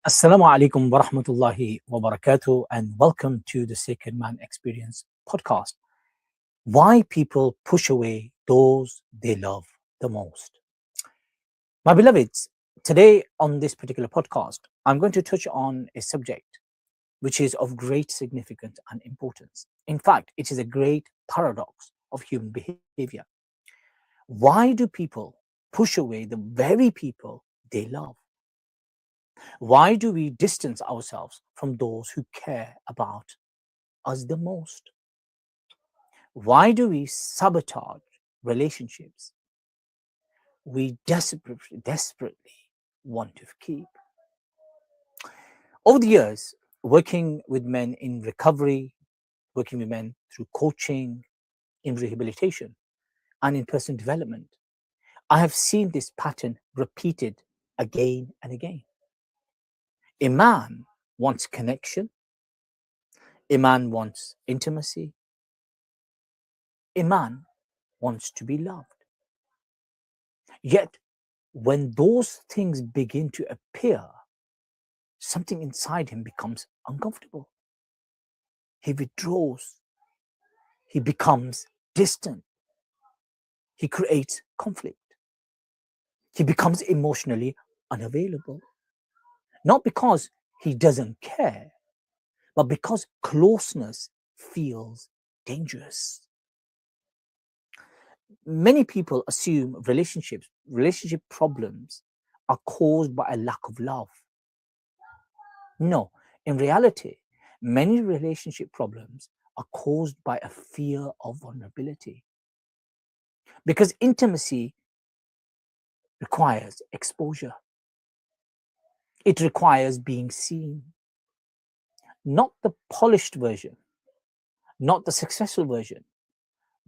Assalamu alaikum wa rahmatullahi wa barakatuh, and welcome to the Sacred Man Experience podcast. Why people push away those they love the most. My beloveds, today on this particular podcast, I'm going to touch on a subject which is of great significance and importance. In fact, it is a great paradox of human behavior. Why do people push away the very people they love? Why do we distance ourselves from those who care about us the most? Why do we sabotage relationships we desperately want to keep? Over the years, working with men in recovery, working with men through coaching, in rehabilitation, and in personal development, I have seen this pattern repeated again and again. A man wants connection. A man wants intimacy. A man wants to be loved. Yet, when those things begin to appear, something inside him becomes uncomfortable. He withdraws. He becomes distant. He creates conflict. He becomes emotionally unavailable. Not because he doesn't care, but because closeness feels dangerous. Many people assume relationship problems are caused by a lack of love. No, in reality, many relationship problems are caused by a fear of vulnerability. Because intimacy requires exposure. It requires being seen. Not the polished version, not the successful version,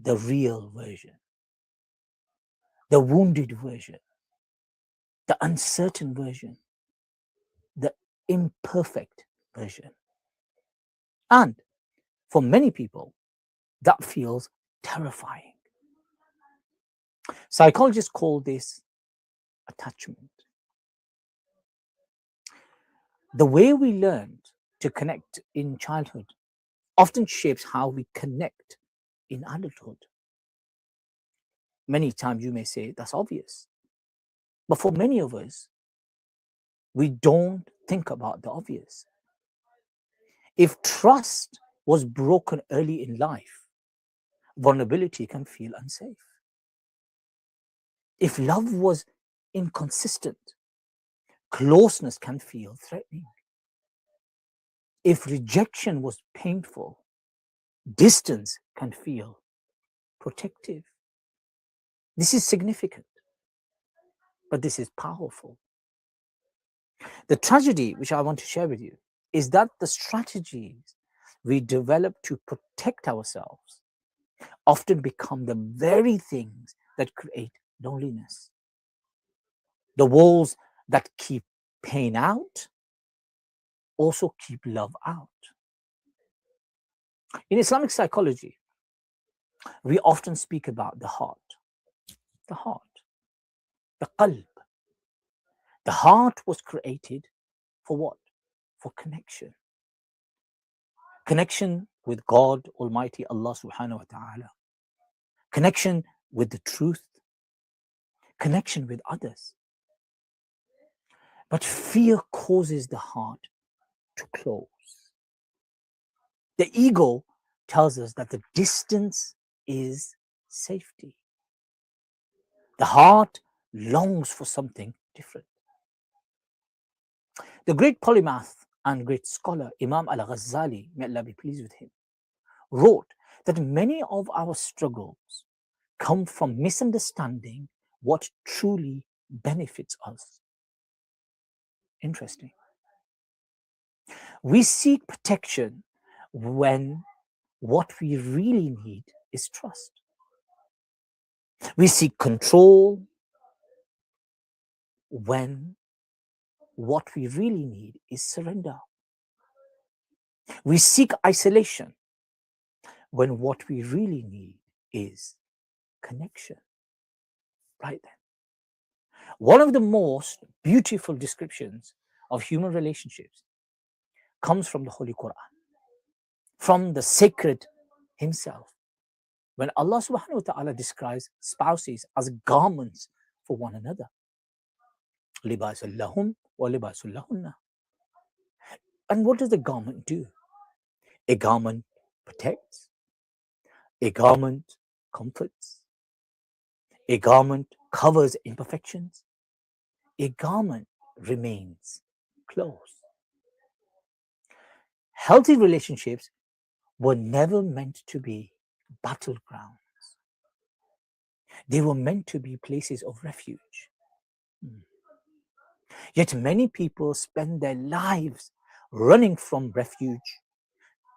the real version, the wounded version, the uncertain version, the imperfect version. And for many people, that feels terrifying. Psychologists call this attachment. The way we learned to connect in childhood often shapes how we connect in adulthood. Many times you may say that's obvious, but for many of us, we don't think about the obvious. If trust was broken early in life, vulnerability can feel unsafe. If love was inconsistent, closeness can feel threatening. If rejection was painful, distance can feel protective. This is significant, but this is powerful. The tragedy which I want to share with you is that the strategies we develop to protect ourselves often become the very things that create loneliness. The walls that keep pain out also keep love out. In Islamic psychology, we often speak about the heart, the qalb. The heart was created for what? For connection. Connection with God Almighty, Allah subhanahu wa ta'ala. Connection with the truth. Connection with others. But fear causes the heart to close. The ego tells us that the distance is safety. The heart longs for something different. The great polymath and great scholar Imam al-Ghazali, may Allah be pleased with him, wrote that many of our struggles come from misunderstanding what truly benefits us. Interesting. We seek protection when what we really need is trust. We seek control when what we really need is surrender. We seek isolation when what we really need is connection. Right then. One of the most beautiful descriptions of human relationships comes from the Holy Quran, from the sacred himself. When Allah subhanahu wa ta'ala describes spouses as garments for one another. Libasul lahum wa libasul lahunna. And what does the garment do? A garment protects, a garment comforts, a garment covers imperfections, a garment remains close. Healthy relationships were never meant to be battlegrounds. They were meant to be places of refuge. Yet many people spend their lives running from refuge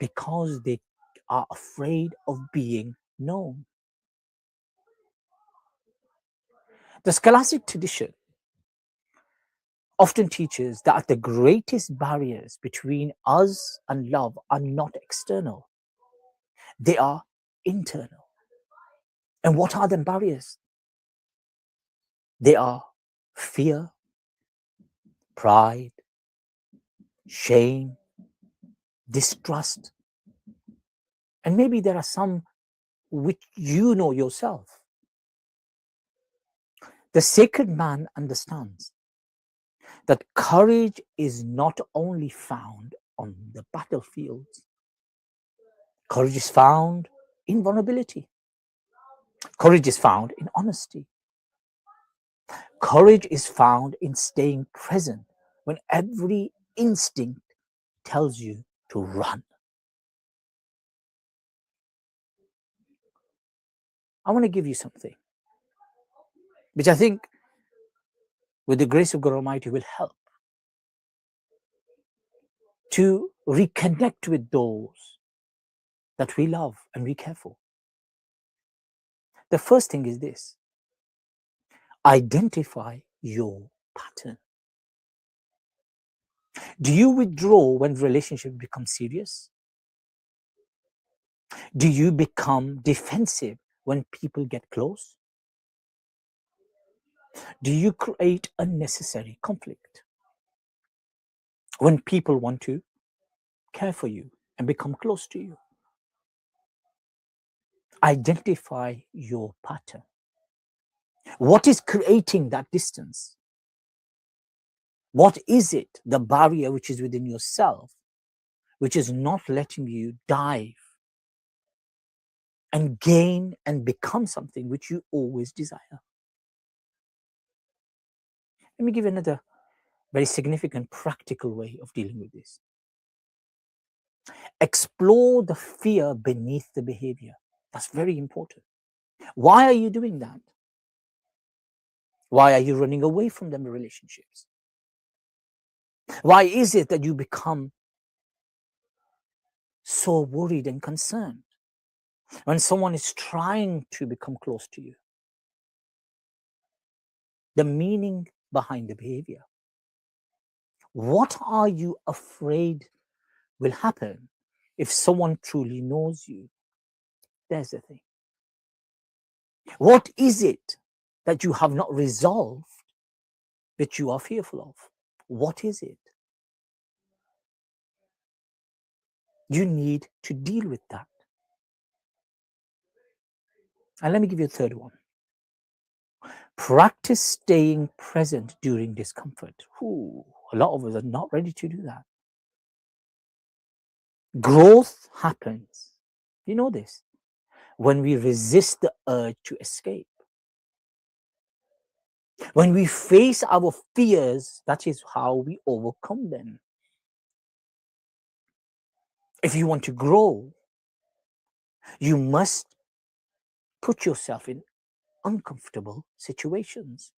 because they are afraid of being known. The scholastic tradition often teaches that the greatest barriers between us and love are not external, they are internal. And what are the barriers? They are fear, pride, shame, distrust. And maybe there are some which you know yourself. The sacred man understands that courage is not only found on the battlefields, courage is found in vulnerability, courage is found in honesty, courage is found in staying present when every instinct tells you to run. I want to give you something which I think, with the grace of God Almighty, will help to reconnect with those that we love and we care for. The first thing is this: identify your pattern. Do you withdraw when relationship becomes serious? Do you become defensive when people get close? Do you create unnecessary conflict when people want to care for you and become close to you? Identify your pattern. What is creating that distance? What is it, the barrier which is within yourself, which is not letting you dive and gain and become something which you always desire? Let me give you another very significant practical way of dealing with this. Explore the fear beneath the behavior. That's very important. Why are you doing that? Why are you running away from them relationships? Why is it that you become so worried and concerned when someone is trying to become close to you? The meaning behind the behavior. What are you afraid will happen if someone truly knows you? There's the thing. What is it that you have not resolved that you are fearful of? What is it? You need to deal with that. And let me give you a third one. Practice staying present during discomfort. Ooh, a lot of us are not ready to do that. Growth happens, you know this, when we resist the urge to escape. When we face our fears, that is how we overcome them. If you want to grow, you must put yourself in uncomfortable situations.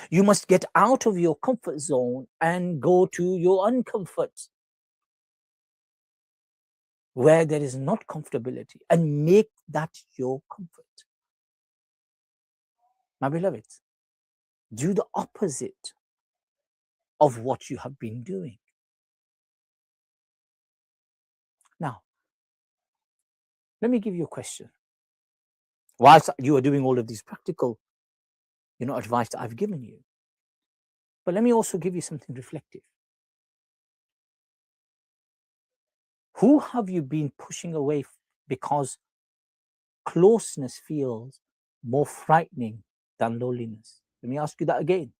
You must get out of your comfort zone and go to your uncomfort, where there is not comfortability, and make that your comfort. My beloveds, do the opposite of what you have been doing. Now, let me give you a question. Whilst you are doing all of these practical, advice that I've given you. But let me also give you something reflective. Who have you been pushing away because closeness feels more frightening than loneliness? Let me ask you that again.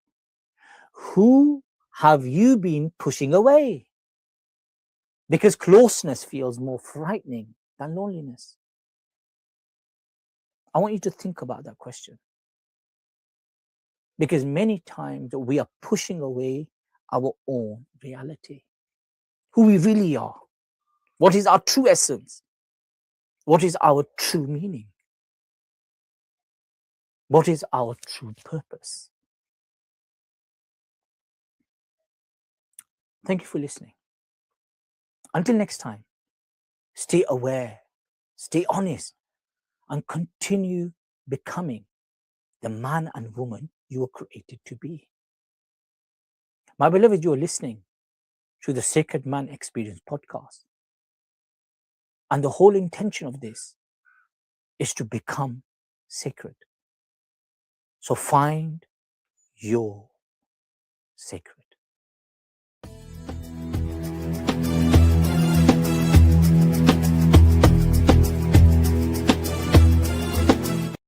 Who have you been pushing away? Because closeness feels more frightening than loneliness. I want you to think about that question. Because many times we are pushing away our own reality, who we really are. What is our true essence? What is our true meaning? What is our true purpose? Thank you for listening. Until next time, stay aware, stay honest, and continue becoming the man and woman you were created to be. My beloved, you are listening to the Sacred Man Experience podcast. And the whole intention of this is to become sacred. So find your sacred.